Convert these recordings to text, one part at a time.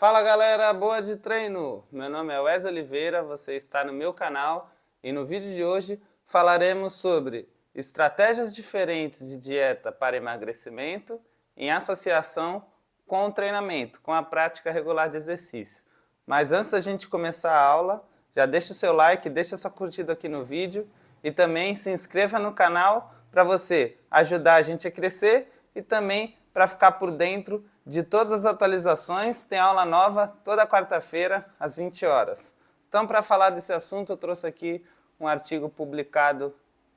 Fala galera, boa de treino! Meu nome é Wesley Oliveira, você está no meu canal e no vídeo de hoje falaremos sobre estratégias diferentes de dieta para emagrecimento em associação com o treinamento, com a prática regular de exercício. Mas antes da gente começar a aula, já deixa o seu like, deixa sua curtida aqui no vídeo e também se inscreva no canal para você ajudar a gente a crescer e também para ficar por dentro de todas as atualizações. Tem aula nova toda quarta-feira às 20 horas. Então, para falar desse assunto, eu trouxe aqui um artigo publicado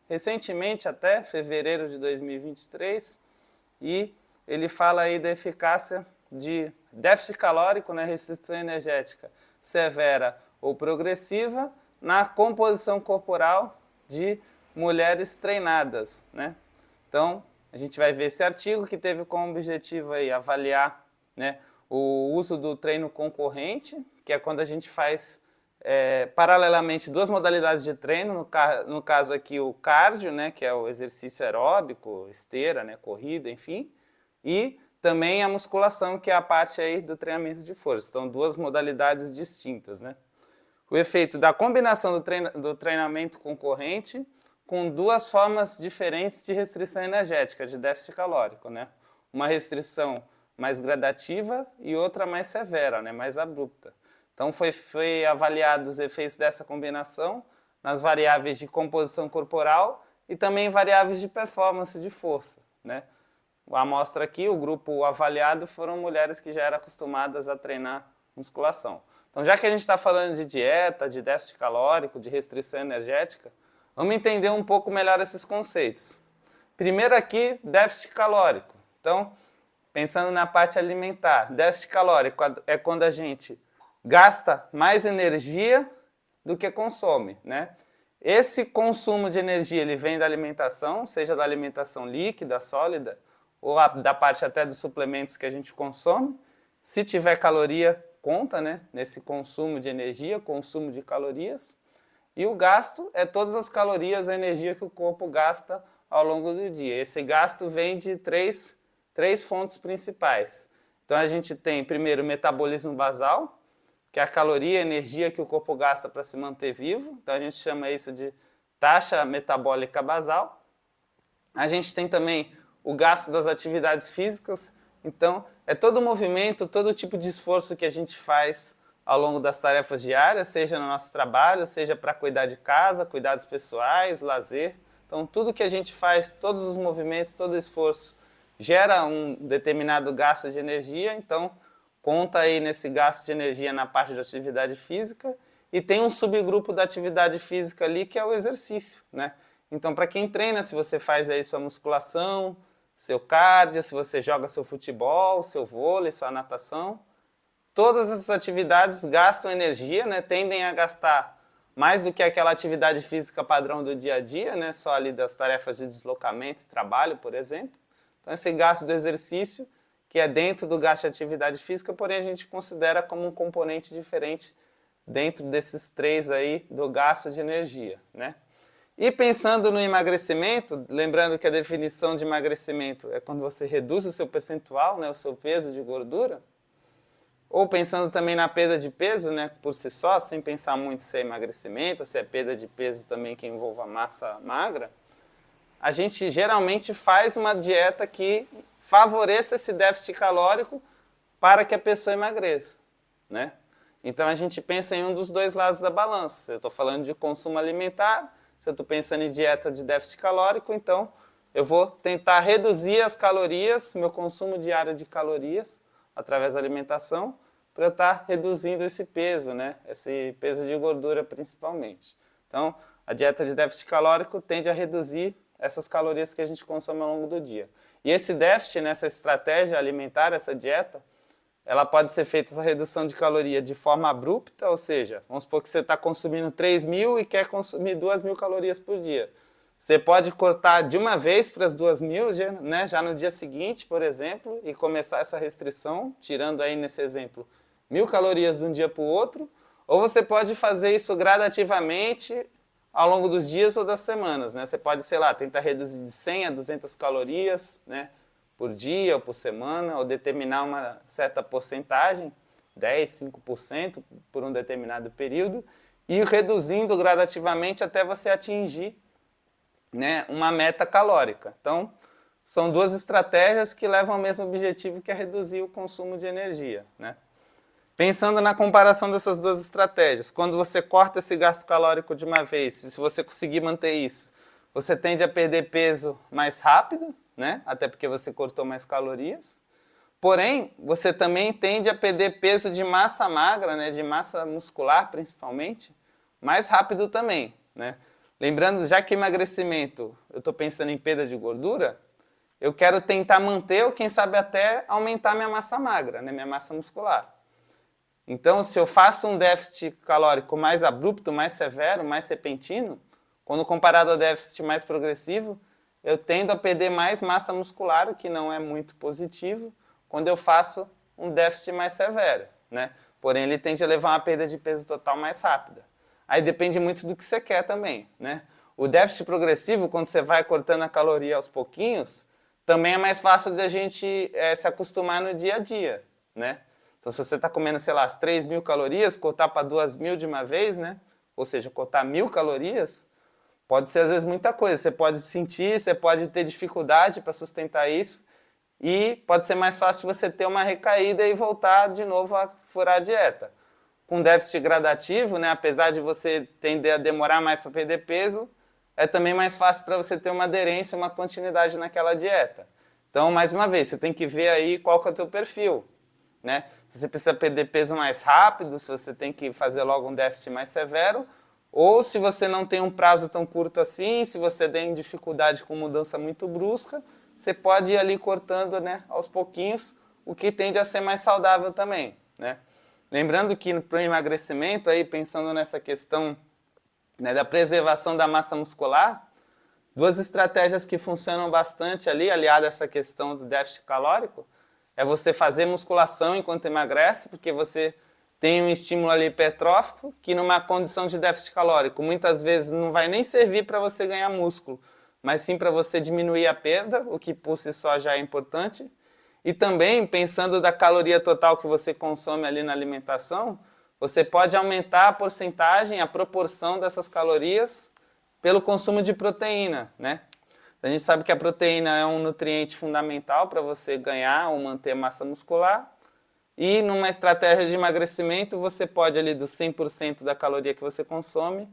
recentemente, até fevereiro de 2023, e ele fala aí da eficácia de déficit calórico, né, restrição energética severa ou progressiva na composição corporal de mulheres treinadas, né? Então, a gente vai ver esse artigo que teve como objetivo aí avaliar, né, o uso do treino concorrente, que é quando a gente faz paralelamente duas modalidades de treino, no caso aqui o cardio, né, que é o exercício aeróbico, esteira, né, corrida, enfim, e também a musculação, que é a parte aí do treinamento de força. Então, duas modalidades distintas, né? O efeito da combinação do treinamento concorrente com duas formas diferentes de restrição energética, de déficit calórico, né? Uma restrição mais gradativa e outra mais severa, né? Mais abrupta. Então foi avaliado os efeitos dessa combinação nas variáveis de composição corporal e também variáveis de performance de força, né? A amostra aqui, o grupo avaliado, foram mulheres que já eram acostumadas a treinar musculação. Então, já que a gente está falando de dieta, de déficit calórico, de restrição energética, vamos entender um pouco melhor esses conceitos. Primeiro aqui, déficit calórico. Então, pensando na parte alimentar, déficit calórico é quando a gente gasta mais energia do que consome, né? Esse consumo de energia ele vem da alimentação, seja da alimentação líquida, sólida, ou da parte até dos suplementos que a gente consome. Se tiver caloria, conta, né, nesse consumo de energia, consumo de calorias. E o gasto é todas as calorias, a energia que o corpo gasta ao longo do dia. Esse gasto vem de três fontes principais. Então a gente tem primeiro o metabolismo basal, que é a caloria, a energia que o corpo gasta para se manter vivo. Então a gente chama isso de taxa metabólica basal. A gente tem também o gasto das atividades físicas. Então, é todo o movimento, todo tipo de esforço que a gente faz ao longo das tarefas diárias, seja no nosso trabalho, seja para cuidar de casa, cuidados pessoais, lazer. Então, tudo que a gente faz, todos os movimentos, todo o esforço, gera um determinado gasto de energia. Então, conta aí nesse gasto de energia na parte de atividade física. E tem um subgrupo da atividade física ali, que é o exercício, né? Então, para quem treina, se você faz aí sua musculação, seu cardio, se você joga seu futebol, seu vôlei, sua natação, todas essas atividades gastam energia, né? Tendem a gastar mais do que aquela atividade física padrão do dia a dia, né? Só ali das tarefas de deslocamento e trabalho, por exemplo. Então, esse gasto do exercício, que é dentro do gasto de atividade física, porém a gente considera como um componente diferente dentro desses três aí do gasto de energia, né? E pensando no emagrecimento, lembrando que a definição de emagrecimento é quando você reduz o seu percentual, né, o seu peso de gordura, ou pensando também na perda de peso, né, por si só, sem pensar muito se é emagrecimento, ou se é perda de peso também que envolva massa magra, a gente geralmente faz uma dieta que favoreça esse déficit calórico para que a pessoa emagreça, né? Então a gente pensa em um dos dois lados da balança. Se eu estou falando de consumo alimentar, se eu estou pensando em dieta de déficit calórico, então eu vou tentar reduzir as calorias, meu consumo diário de calorias, através da alimentação, para eu estar reduzindo esse peso, né? Esse peso de gordura principalmente. Então, a dieta de déficit calórico tende a reduzir essas calorias que a gente consome ao longo do dia. E esse déficit, nessa estratégia alimentar, essa dieta, ela pode ser feita essa redução de caloria de forma abrupta, ou seja, vamos supor que você está consumindo 3.000 e quer consumir 2.000 calorias por dia. Você pode cortar de uma vez para as 2.000, né, já no dia seguinte, por exemplo, e começar essa restrição, tirando aí nesse exemplo 1.000 calorias de um dia para o outro, ou você pode fazer isso gradativamente ao longo dos dias ou das semanas, né? Você pode, sei lá, tentar reduzir de 100 a 200 calorias, né, por dia ou por semana, ou determinar uma certa porcentagem 10, 5% por um determinado período e reduzindo gradativamente até você atingir, né, uma meta calórica. Então, são duas estratégias que levam ao mesmo objetivo, que é reduzir o consumo de energia, né? Pensando na comparação dessas duas estratégias, quando você corta esse gasto calórico de uma vez, se você conseguir manter isso, você tende a perder peso mais rápido, né? Até porque você cortou mais calorias. Porém, você também tende a perder peso de massa magra, né? De massa muscular principalmente, mais rápido também, né? Lembrando, já que emagrecimento, eu estou pensando em perda de gordura, eu quero tentar manter ou quem sabe até aumentar minha massa magra, né? Minha massa muscular. Então, se eu faço um déficit calórico mais abrupto, mais severo, mais repentino, quando comparado ao déficit mais progressivo, eu tendo a perder mais massa muscular, o que não é muito positivo, quando eu faço um déficit mais severo, né? Porém, ele tende a levar a uma perda de peso total mais rápida. Aí depende muito do que você quer também, né? O déficit progressivo, quando você vai cortando a caloria aos pouquinhos, também é mais fácil de a gente se acostumar no dia a dia, né? Então, se você está comendo, sei lá, as 3.000 calorias, cortar para 2.000 de uma vez, né? Ou seja, cortar 1.000 calorias, pode ser às vezes muita coisa. Você pode sentir, você pode ter dificuldade para sustentar isso e pode ser mais fácil você ter uma recaída e voltar de novo a furar a dieta. Com déficit gradativo, né? Apesar de você tender a demorar mais para perder peso, é também mais fácil para você ter uma aderência, uma continuidade naquela dieta. Então, mais uma vez, você tem que ver aí qual que é o teu perfil, né? Se você precisa perder peso mais rápido, se você tem que fazer logo um déficit mais severo, ou se você não tem um prazo tão curto assim, se você tem dificuldade com mudança muito brusca, você pode ir ali cortando, né, aos pouquinhos, o que tende a ser mais saudável também, né? Lembrando que para o emagrecimento, aí, pensando nessa questão, né, da preservação da massa muscular, duas estratégias que funcionam bastante ali, aliada a essa questão do déficit calórico, é você fazer musculação enquanto emagrece, porque você tem um estímulo ali hipertrófico, que numa condição de déficit calórico, muitas vezes não vai nem servir para você ganhar músculo, mas sim para você diminuir a perda, o que por si só já é importante. E também, pensando da caloria total que você consome ali na alimentação, você pode aumentar a porcentagem, a proporção dessas calorias pelo consumo de proteína, né? A gente sabe que a proteína é um nutriente fundamental para você ganhar ou manter massa muscular. E numa estratégia de emagrecimento, você pode ali dos 100% da caloria que você consome,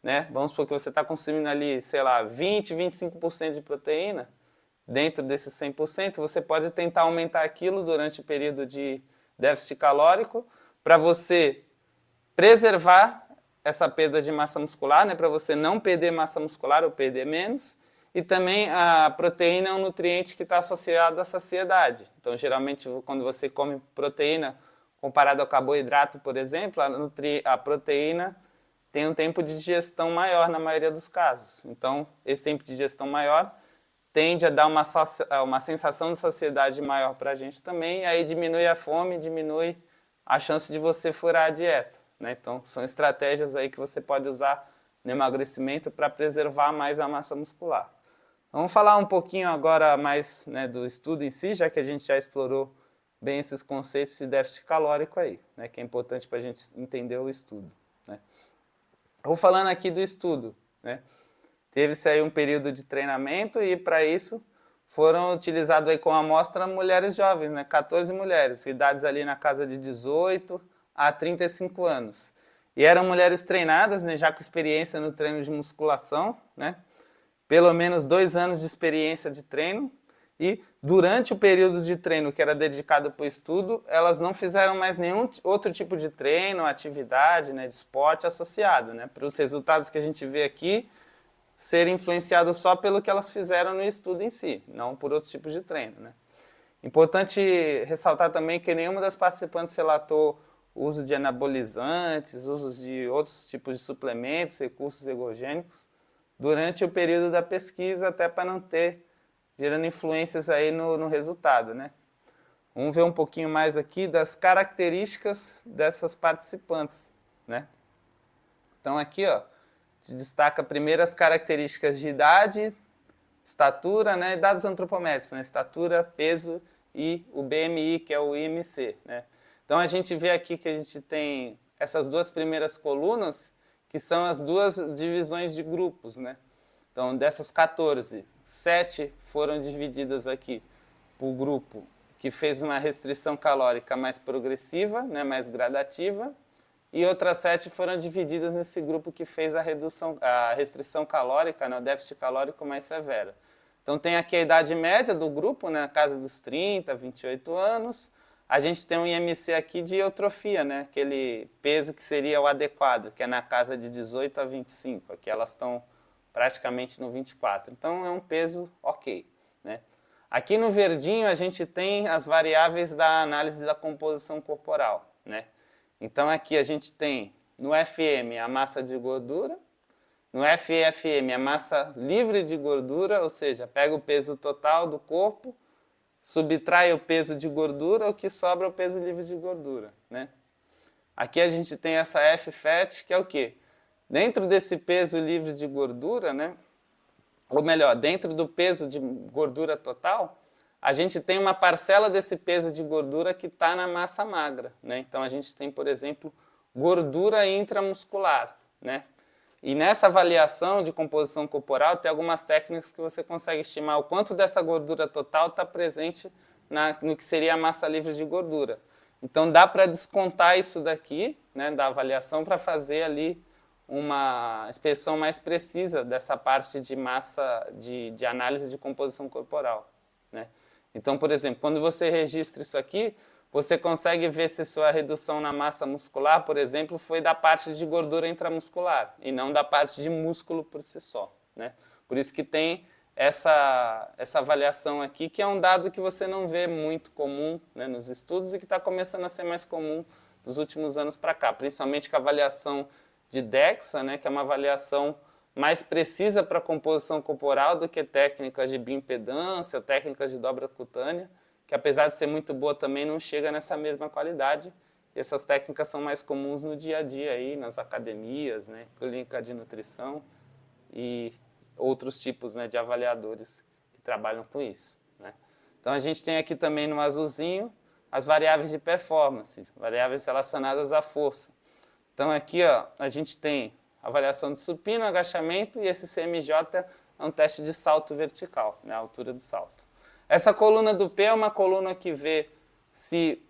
né? Vamos supor que você está consumindo ali, sei lá, 20, 25% de proteína. Dentro desses 100%, você pode tentar aumentar aquilo durante o período de déficit calórico para você preservar essa perda de massa muscular, né, para você não perder massa muscular ou perder menos. E também a proteína é um nutriente que está associado à saciedade. Então, geralmente, quando você come proteína comparado ao carboidrato, por exemplo, a proteína tem um tempo de digestão maior na maioria dos casos. Então, esse tempo de digestão maior tende a dar uma sensação de saciedade maior para a gente também, e aí diminui a fome, diminui a chance de você furar a dieta, né? Então, são estratégias aí que você pode usar no emagrecimento para preservar mais a massa muscular. Vamos falar um pouquinho agora mais, né, do estudo em si, já que a gente já explorou bem esses conceitos de déficit calórico aí, né, que é importante para a gente entender o estudo, né. Vou falando aqui do estudo, né. Teve-se aí um período de treinamento e para isso foram utilizados aí como amostra mulheres jovens, né, 14 mulheres, idades ali na casa de 18 a 35 anos. E eram mulheres treinadas, né, já com experiência no treino de musculação, né, pelo menos 2 anos de experiência de treino, e durante o período de treino que era dedicado para o estudo, elas não fizeram mais nenhum outro tipo de treino, atividade, né, de esporte associado, né, para os resultados que a gente vê aqui serem influenciados só pelo que elas fizeram no estudo em si, não por outros tipos de treino, né. Importante ressaltar também que nenhuma das participantes relatou o uso de anabolizantes, uso de outros tipos de suplementos, recursos ergogênicos, durante o período da pesquisa, até para não ter, gerando influências aí no resultado, né. Vamos ver um pouquinho mais aqui das características dessas participantes, né. Então aqui, ó, se destaca primeiro as características de idade, estatura, né, e dados antropométricos, né, estatura, peso e o BMI, que é o IMC, né. Então a gente vê aqui que a gente tem essas duas primeiras colunas, que são as duas divisões de grupos, né? Então dessas 14, 7 foram divididas aqui por grupo que fez uma restrição calórica mais progressiva, né, mais gradativa, e outras 7 foram divididas nesse grupo que fez a restrição calórica, né, o déficit calórico mais severo. Então tem aqui a idade média do grupo, né, na casa dos 30, 28 anos. A gente tem um IMC aqui de eutrofia, né, aquele peso que seria o adequado, que é na casa de 18 a 25. Aqui elas estão praticamente no 24. Então é um peso ok, né? Aqui no verdinho a gente tem as variáveis da análise da composição corporal, né? Então aqui a gente tem no FM a massa de gordura, no FFM a massa livre de gordura, ou seja, pega o peso total do corpo, subtrai o peso de gordura, o que sobra é o peso livre de gordura, né? Aqui a gente tem essa F-FAT, que é o quê? Dentro desse peso livre de gordura, né? Ou melhor, dentro do peso de gordura total, a gente tem uma parcela desse peso de gordura que está na massa magra, né? Então a gente tem, por exemplo, gordura intramuscular, né? E nessa avaliação de composição corporal tem algumas técnicas que você consegue estimar o quanto dessa gordura total está presente no que seria a massa livre de gordura. Então dá para descontar isso daqui, né, da avaliação, para fazer ali uma inspeção mais precisa dessa parte de massa, de análise de composição corporal, né? Então, por exemplo, quando você registra isso aqui, você consegue ver se sua redução na massa muscular, por exemplo, foi da parte de gordura intramuscular e não da parte de músculo por si só, né? Por isso que tem essa avaliação aqui, que é um dado que você não vê muito comum, né, nos estudos e que está começando a ser mais comum dos últimos anos para cá, principalmente com a avaliação de DEXA, né, que é uma avaliação mais precisa para a composição corporal do que técnicas de bioimpedância, técnicas de dobra cutânea, que apesar de ser muito boa também não chega nessa mesma qualidade. E essas técnicas são mais comuns no dia a dia, aí, nas academias, né, clínica de nutrição e outros tipos, né, de avaliadores que trabalham com isso, né. Então a gente tem aqui também no azulzinho as variáveis de performance, variáveis relacionadas à força. Então aqui ó, a gente tem avaliação de supino, agachamento, e esse CMJ é um teste de salto vertical, né, a altura do salto. Essa coluna do P é uma coluna que vê se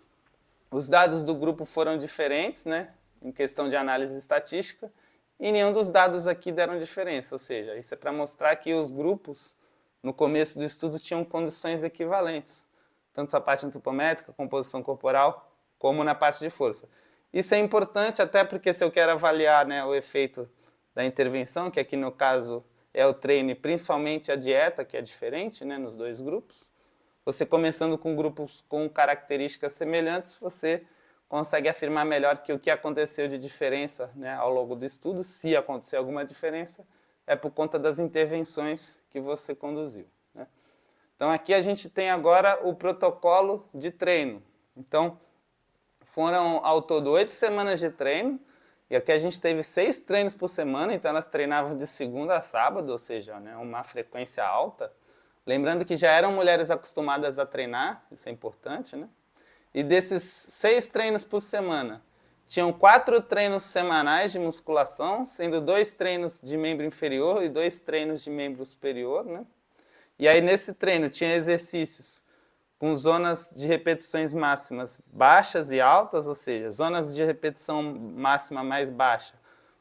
os dados do grupo foram diferentes, né, em questão de análise estatística, e nenhum dos dados aqui deram diferença, ou seja, isso é para mostrar que os grupos, no começo do estudo, tinham condições equivalentes, tanto na parte antropométrica, composição corporal, como na parte de força. Isso é importante até porque se eu quero avaliar, né, o efeito da intervenção, que aqui no caso é o treino e principalmente a dieta, que é diferente, né, nos dois grupos, você começando com grupos com características semelhantes, você consegue afirmar melhor que o que aconteceu de diferença, né, ao longo do estudo, se acontecer alguma diferença, é por conta das intervenções que você conduziu, né? Então aqui a gente tem agora o protocolo de treino. Então, foram ao todo 8 semanas de treino, e aqui a gente teve 6 treinos por semana, então elas treinavam de segunda a sábado, ou seja, né, uma frequência alta. Lembrando que já eram mulheres acostumadas a treinar, isso é importante, né? E desses 6 treinos por semana, tinham 4 treinos semanais de musculação, sendo 2 treinos de membro inferior e 2 treinos de membro superior, né? E aí nesse treino tinha exercícios com zonas de repetições máximas baixas e altas, ou seja, zonas de repetição máxima mais baixa,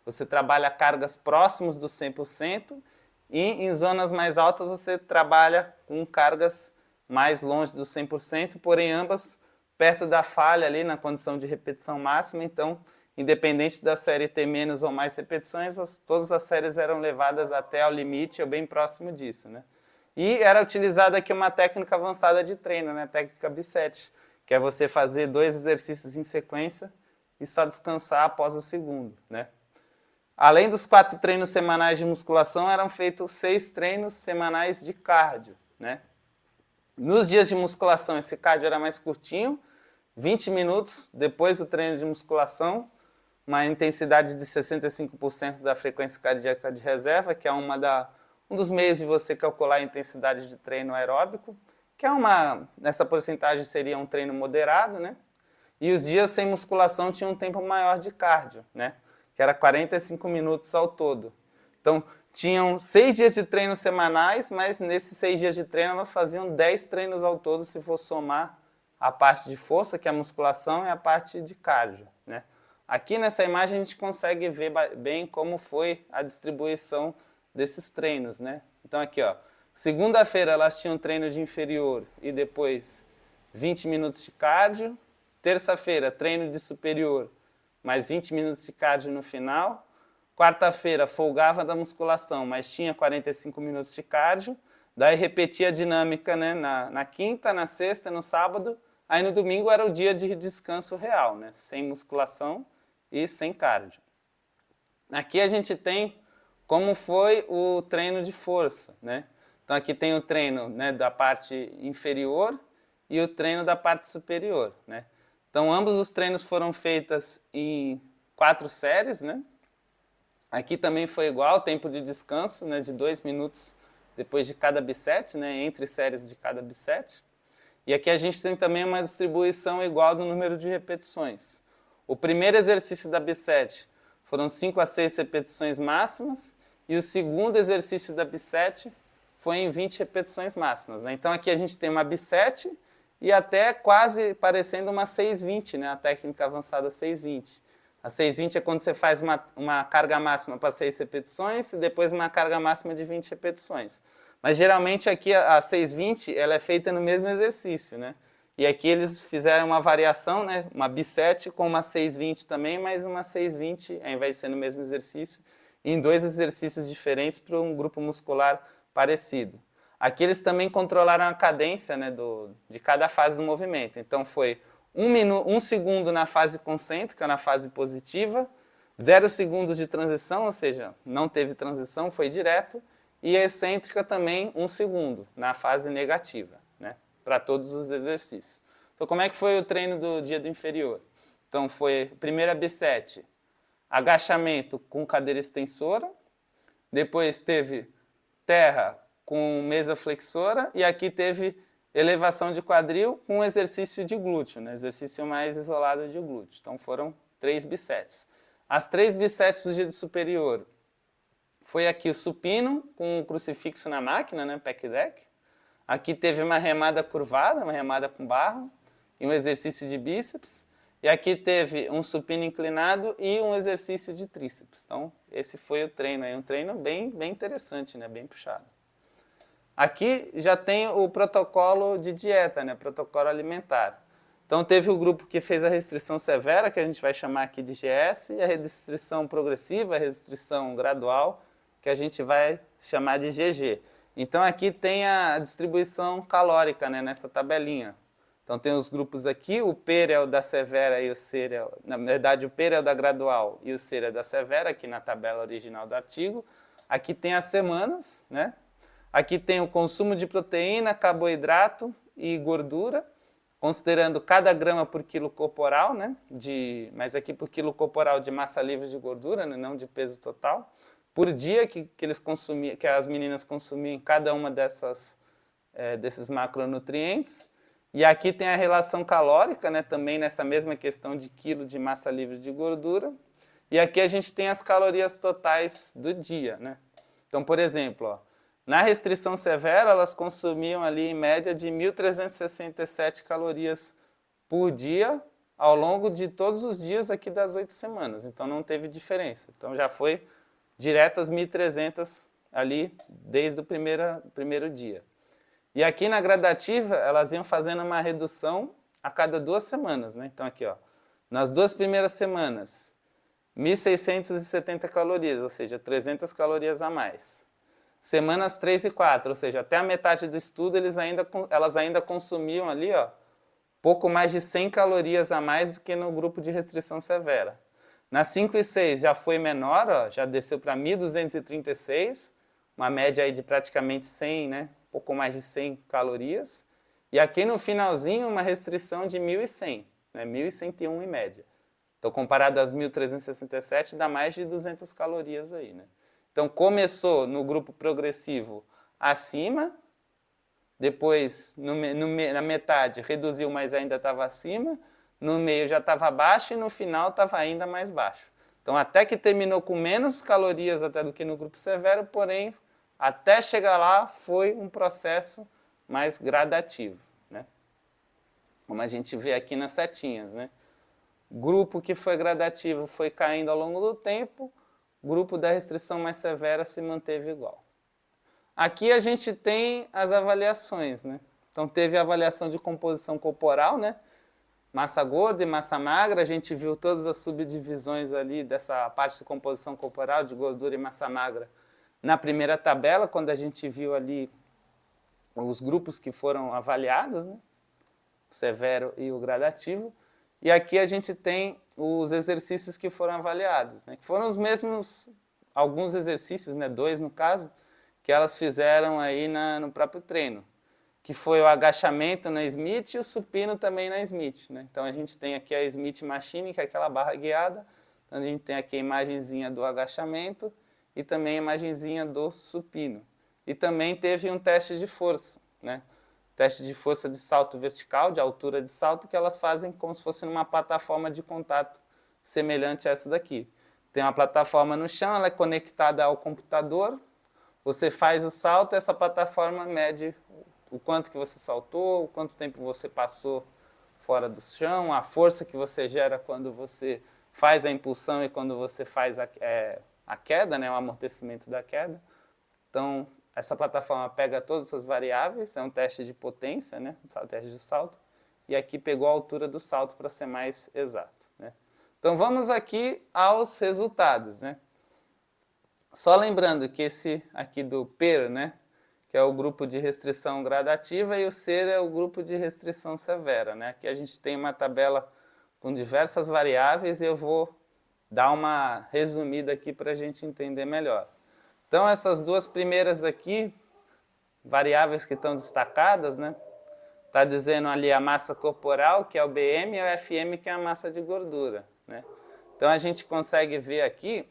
você trabalha cargas próximas do 100%, e em zonas mais altas você trabalha com cargas mais longe do 100%, porém ambas perto da falha ali na condição de repetição máxima. Então, independente da série ter menos ou mais repetições, todas as séries eram levadas até ao limite ou bem próximo disso, né? E era utilizada aqui uma técnica avançada de treino, né? Técnica B7, que é você fazer 2 exercícios em sequência e só descansar após o segundo, né? Além dos 4 treinos semanais de musculação, eram feitos 6 treinos semanais de cardio, né? Nos dias de musculação, esse cardio era mais curtinho, 20 minutos depois do treino de musculação, uma intensidade de 65% da frequência cardíaca de reserva, que é um dos meios de você calcular a intensidade de treino aeróbico, que nessa porcentagem seria um treino moderado, né? e os dias sem musculação tinham um tempo maior de cardio, né? Que era 45 minutos ao todo. Então, tinham 6 dias de treino semanais, mas nesses 6 dias de treino elas faziam 10 treinos ao todo, se for somar a parte de força, que é a musculação, e a parte de cardio, né? Aqui nessa imagem a gente consegue ver bem como foi a distribuição desses treinos, né? Então aqui, ó, segunda-feira elas tinham treino de inferior e depois 20 minutos de cardio. Terça-feira, treino de superior, mais 20 minutos de cardio no final. Quarta-feira, folgava da musculação, mas tinha 45 minutos de cardio. Daí repetia a dinâmica, né, na quinta, na sexta, no sábado. Aí no domingo era o dia de descanso real, né, sem musculação e sem cardio. Aqui a gente tem como foi o treino de força, né? Então aqui tem o treino, né, da parte inferior e o treino da parte superior, né? Então ambos os treinos foram feitos em 4 séries, né? Aqui também foi igual, tempo de descanso, né, de 2 minutos depois de cada bisete, né, entre séries de cada bisete. E aqui a gente tem também uma distribuição igual do número de repetições. O primeiro exercício da bisete foram 5 a 6 repetições máximas e o segundo exercício da bisete foi em 20 repetições máximas, né? Então aqui a gente tem uma bisete e até quase parecendo uma 620, né? A técnica avançada 620. A 620 é quando você faz uma carga máxima para 6 repetições e depois uma carga máxima de 20 repetições. Mas geralmente aqui a 620 ela é feita no mesmo exercício, né? E aqui eles fizeram uma variação, né? Uma bisete com uma 620 também, mas uma 620, ao invés de ser no mesmo exercício, em 2 exercícios diferentes para um grupo muscular parecido. Aqui eles também controlaram a cadência, né, de cada fase do movimento. Então foi 1 segundo na fase concêntrica, na fase positiva, 0 segundos de transição, ou seja, não teve transição, foi direto, e a excêntrica também 1 segundo, na fase negativa, né, para todos os exercícios. Então como é que foi o treino do dia do inferior? Então foi primeira bisete, agachamento com cadeira extensora, depois teve terra com mesa flexora e aqui teve elevação de quadril com exercício de glúteo, né? Exercício mais isolado de glúteo. Então foram 3 bisetes. As 3 bisetes do dia superior foi aqui o supino com um crucifixo na máquina, né? Pec deck. Aqui teve uma remada curvada, uma remada com barra e um exercício de bíceps. E aqui teve um supino inclinado e um exercício de tríceps. Então esse foi o treino aí, um treino bem interessante, né? Bem puxado. Aqui já tem o protocolo de dieta, né? Protocolo alimentar. Então teve o grupo que fez a restrição severa, que a gente vai chamar aqui de GS, e a restrição progressiva, a restrição gradual, que a gente vai chamar de GG. Então aqui tem a distribuição calórica, né? Nessa tabelinha. Então tem os grupos aqui, o PER é o da severa e o CER é, na verdade o PER é o da gradual e o CER é da severa, aqui na tabela original do artigo. Aqui tem as semanas, né? Aqui tem o consumo de proteína, carboidrato e gordura, considerando cada grama por quilo corporal, né? Mas aqui por quilo corporal de massa livre de gordura, né? Não de peso total. Por dia que eles consumiam, que as meninas consumiam cada uma desses macronutrientes. E aqui tem a relação calórica, né? Também nessa mesma questão de quilo de massa livre de gordura. E aqui a gente tem as calorias totais do dia, né? Então, por exemplo, ó, na restrição severa, elas consumiam ali em média de 1.367 calorias por dia ao longo de todos os dias aqui das 8 semanas. Então não teve diferença. Então já foi direto às 1.300 ali desde o primeiro dia. E aqui na gradativa, elas iam fazendo uma redução a cada 2 semanas, né? Então aqui, ó, nas 2 primeiras semanas, 1.670 calorias, ou seja, 300 calorias a mais. Semanas 3 e 4, ou seja, até a metade do estudo elas ainda consumiam ali, ó, pouco mais de 100 calorias a mais do que no grupo de restrição severa. Nas 5 e 6 já foi menor, ó, já desceu para 1.236, uma média aí de praticamente 100, né, pouco mais de 100 calorias. E aqui no finalzinho uma restrição de 1.100, né, 1.101 em média. Então comparado às 1.367 dá mais de 200 calorias aí, né. Então, começou no grupo progressivo acima, depois na metade reduziu, mas ainda estava acima, no meio já estava baixo e no final estava ainda mais baixo. Então, até que terminou com menos calorias até do que no grupo severo, porém, até chegar lá foi um processo mais gradativo, né? Como a gente vê aqui nas setinhas, né? Grupo que foi gradativo foi caindo ao longo do tempo, grupo da restrição mais severa se manteve igual. Aqui a gente tem as avaliações, né? Então teve a avaliação de composição corporal, né? Massa gorda e massa magra, a gente viu todas as subdivisões ali dessa parte de composição corporal, de gordura e massa magra, na primeira tabela, quando a gente viu ali os grupos que foram avaliados, né? O severo e o gradativo. E aqui a gente tem os exercícios que foram avaliados, né? Que foram os mesmos, alguns exercícios, né? 2 no caso, que elas fizeram aí no próprio treino, que foi o agachamento na Smith e o supino também na Smith, né? Então a gente tem aqui a Smith Machine, que é aquela barra guiada, então a gente tem aqui a imagenzinha do agachamento e também a imagenzinha do supino. E também teve um teste de força, né? Teste de força de salto vertical, de altura de salto, que elas fazem como se fosse numa plataforma de contato semelhante a essa daqui. Tem uma plataforma no chão, ela é conectada ao computador, você faz o salto, essa plataforma mede o quanto que você saltou, o quanto tempo você passou fora do chão, a força que você gera quando você faz a impulsão e quando você faz a queda, né, o amortecimento da queda. Então, essa plataforma pega todas essas variáveis, é um teste de potência, né, um teste de salto, e aqui pegou a altura do salto para ser mais exato, né. Então, vamos aqui aos resultados, né. Só lembrando que esse aqui do PER, né, que é o grupo de restrição gradativa, e o CER é o grupo de restrição severa, né. Aqui a gente tem uma tabela com diversas variáveis e eu vou dar uma resumida aqui para a gente entender melhor. Então, essas duas primeiras aqui, variáveis que estão destacadas, né? Está dizendo ali a massa corporal, que é o BM, e o FM, que é a massa de gordura, né? Então, a gente consegue ver aqui,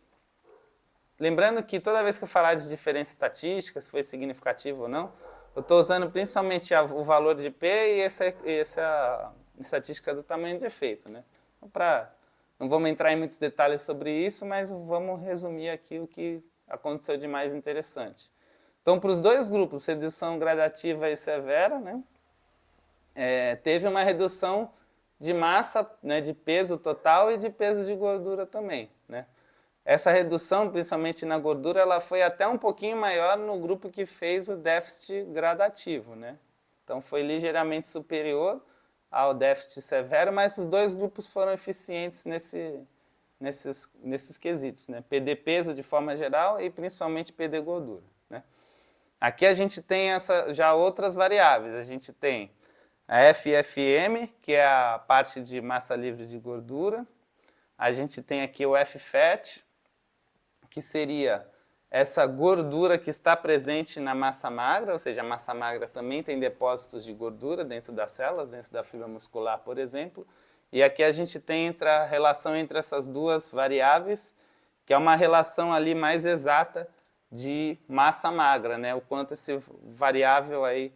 lembrando que toda vez que eu falar de diferença estatística, se foi significativo ou não, eu estou usando principalmente o valor de P e essa estatística do tamanho de efeito, né? Então, não vamos entrar em muitos detalhes sobre isso, mas vamos resumir aqui o que aconteceu de mais interessante. Então, para os dois grupos, redução gradativa e severa, né, teve uma redução de massa, né, de peso total e de peso de gordura também, né. Essa redução, principalmente na gordura, ela foi até um pouquinho maior no grupo que fez o déficit gradativo, né. Então, foi ligeiramente superior ao déficit severo, mas os dois grupos foram eficientes nesses quesitos, né? PD peso de forma geral e principalmente PD gordura, né? Aqui a gente tem já outras variáveis, a gente tem a FFM, que é a parte de massa livre de gordura, a gente tem aqui o FFAT, que seria essa gordura que está presente na massa magra, ou seja, a massa magra também tem depósitos de gordura dentro das células, dentro da fibra muscular, por exemplo. E aqui a gente tem a relação entre essas duas variáveis, que é uma relação ali mais exata de massa magra, né? O quanto esse variável aí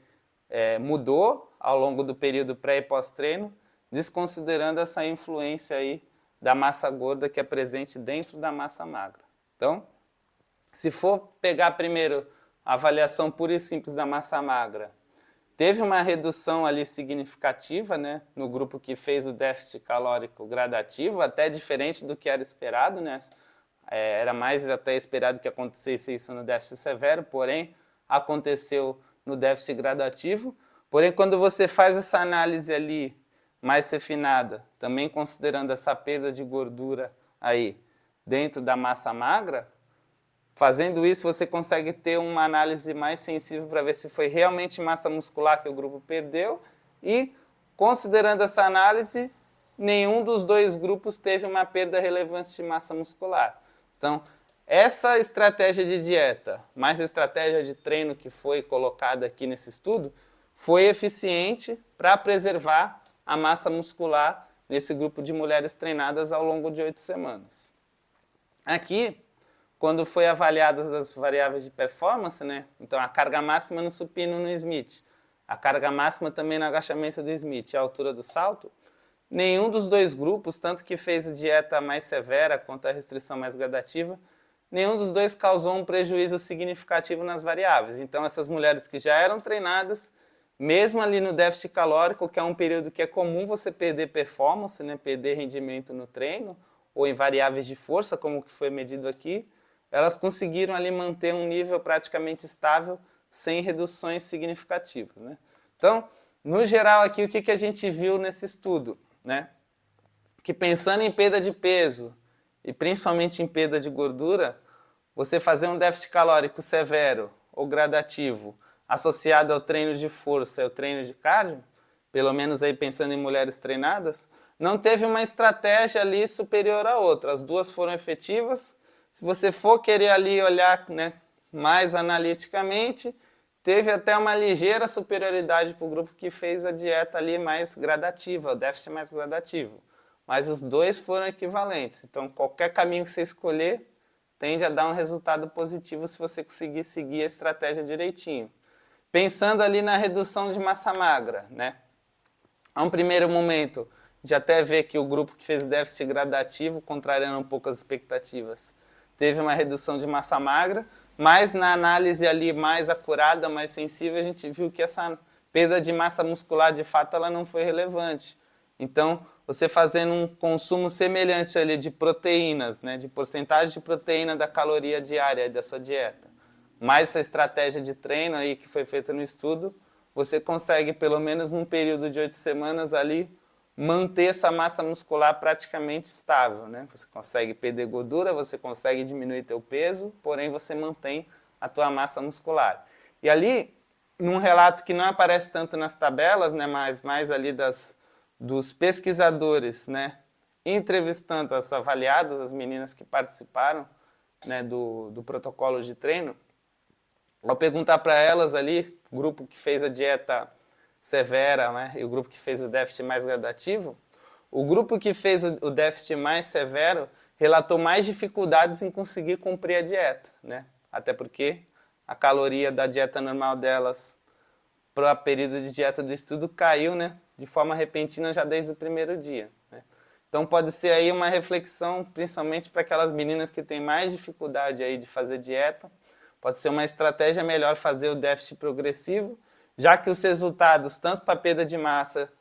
mudou ao longo do período pré e pós-treino, desconsiderando essa influência aí da massa gorda que é presente dentro da massa magra. Então, se for pegar primeiro a avaliação pura e simples da massa magra, teve uma redução ali significativa, né, no grupo que fez o déficit calórico gradativo, até diferente do que era esperado, né? Era mais até esperado que acontecesse isso no déficit severo, porém aconteceu no déficit gradativo. Porém, quando você faz essa análise ali mais refinada, também considerando essa perda de gordura aí dentro da massa magra, fazendo isso você consegue ter uma análise mais sensível para ver se foi realmente massa muscular que o grupo perdeu e, considerando essa análise, nenhum dos dois grupos teve uma perda relevante de massa muscular. Então, essa estratégia de dieta, mais a estratégia de treino que foi colocada aqui nesse estudo, foi eficiente para preservar a massa muscular nesse grupo de mulheres treinadas ao longo de 8 semanas. Aqui, quando foi avaliadas as variáveis de performance, né? Então a carga máxima no supino no Smith, a carga máxima também no agachamento do Smith, a altura do salto, nenhum dos dois grupos, tanto que fez a dieta mais severa quanto a restrição mais gradativa, nenhum dos dois causou um prejuízo significativo nas variáveis. Então essas mulheres que já eram treinadas, mesmo ali no déficit calórico, que é um período que é comum você perder performance, né, perder rendimento no treino, ou em variáveis de força, como que foi medido aqui, elas conseguiram ali manter um nível praticamente estável, sem reduções significativas, né? Então, no geral aqui, o que a gente viu nesse estudo, né? Que pensando em perda de peso, e principalmente em perda de gordura, você fazer um déficit calórico severo ou gradativo, associado ao treino de força e ao treino de cardio, pelo menos aí pensando em mulheres treinadas, não teve uma estratégia ali superior à outra. As duas foram efetivas. Se você for querer ali olhar, né, mais analiticamente, teve até uma ligeira superioridade para o grupo que fez a dieta ali mais gradativa, o déficit mais gradativo. Mas os dois foram equivalentes. Então, qualquer caminho que você escolher tende a dar um resultado positivo se você conseguir seguir a estratégia direitinho. Pensando ali na redução de massa magra, né? A um primeiro momento, de até ver que o grupo que fez déficit gradativo, contrariando um pouco as expectativas, teve uma redução de massa magra, mas na análise ali mais acurada, mais sensível, a gente viu que essa perda de massa muscular, de fato, ela não foi relevante. Então, você fazendo um consumo semelhante ali de proteínas, né, de porcentagem de proteína da caloria diária da sua dieta, mais essa estratégia de treino aí que foi feita no estudo, você consegue, pelo menos num período de 8 semanas ali, manter essa massa muscular praticamente estável, né? Você consegue perder gordura, você consegue diminuir teu peso, porém você mantém a tua massa muscular. E ali, num relato que não aparece tanto nas tabelas, né, mas mais ali dos pesquisadores, né, entrevistando as avaliadas, as meninas que participaram, né, do protocolo de treino, ao perguntar para elas ali, o grupo que fez a dieta severa, né, e o grupo que fez o déficit mais gradativo, o grupo que fez o déficit mais severo relatou mais dificuldades em conseguir cumprir a dieta, né? Até porque a caloria da dieta normal delas para o período de dieta do estudo caiu, né, de forma repentina já desde o primeiro dia, né? Então pode ser aí uma reflexão, principalmente para aquelas meninas que têm mais dificuldade aí de fazer dieta, pode ser uma estratégia melhor fazer o déficit progressivo, já que os resultados, tanto para perda de massa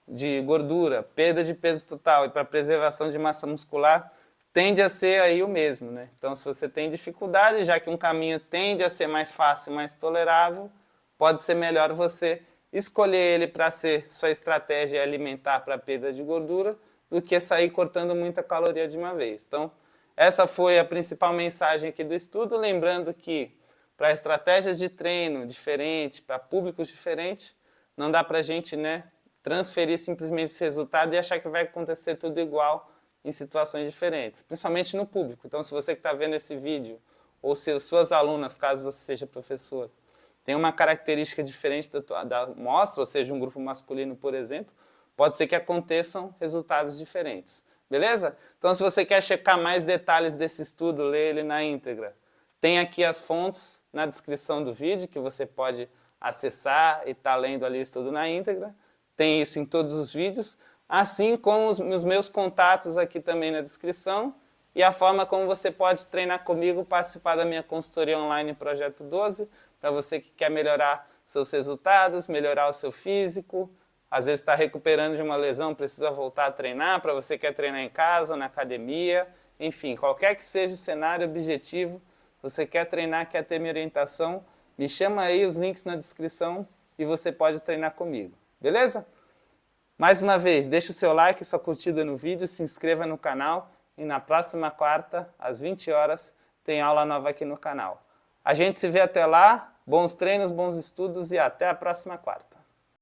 de gordura, perda de peso total e para preservação de massa muscular, tende a ser aí o mesmo, né? Então, se você tem dificuldade, já que um caminho tende a ser mais fácil, mais tolerável, pode ser melhor você escolher ele para ser sua estratégia alimentar para perda de gordura, do que sair cortando muita caloria de uma vez. Então, essa foi a principal mensagem aqui do estudo, lembrando que para estratégias de treino diferentes, para públicos diferentes, não dá para a gente, né, transferir simplesmente esse resultado e achar que vai acontecer tudo igual em situações diferentes, principalmente no público. Então, se você que está vendo esse vídeo, ou suas alunas, caso você seja professor, tem uma característica diferente da amostra, ou seja, um grupo masculino, por exemplo, pode ser que aconteçam resultados diferentes. Beleza? Então, se você quer checar mais detalhes desse estudo, ler ele na íntegra, tem aqui as fontes na descrição do vídeo, que você pode acessar e estar lendo ali o estudo na íntegra. Tem isso em todos os vídeos, assim como os meus contatos aqui também na descrição, e a forma como você pode treinar comigo, participar da minha consultoria online Projeto 12, para você que quer melhorar seus resultados, melhorar o seu físico, às vezes está recuperando de uma lesão, precisa voltar a treinar, para você que quer treinar em casa, na academia, enfim, qualquer que seja o cenário, objetivo, você quer treinar, quer ter minha orientação, me chama aí, os links na descrição e você pode treinar comigo, beleza? Mais uma vez, deixa o seu like, sua curtida no vídeo, se inscreva no canal e na próxima quarta, às 20 horas, tem aula nova aqui no canal. A gente se vê até lá, bons treinos, bons estudos e até a próxima quarta.